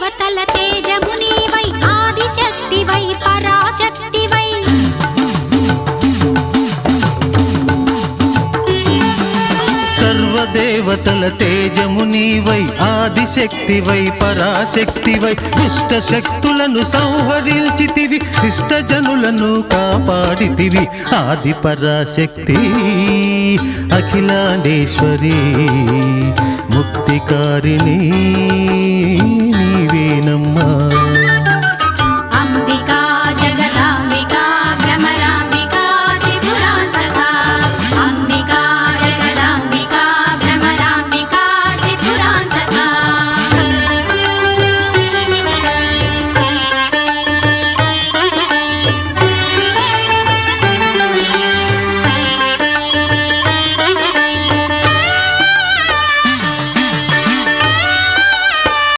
సర్వదేవతల తేజము నీవై ఆదిశక్తివై పరాశక్తివై సర్వదేవతల తేజము నీవై ఆదిశక్తివై పరాశక్తివై దుష్ట శక్తులను సంహరించితివి శిష్ట జనులను కాపాడితివి ఆది పరాశక్తి అఖిలాండేశ్వరి ముక్తికారిణి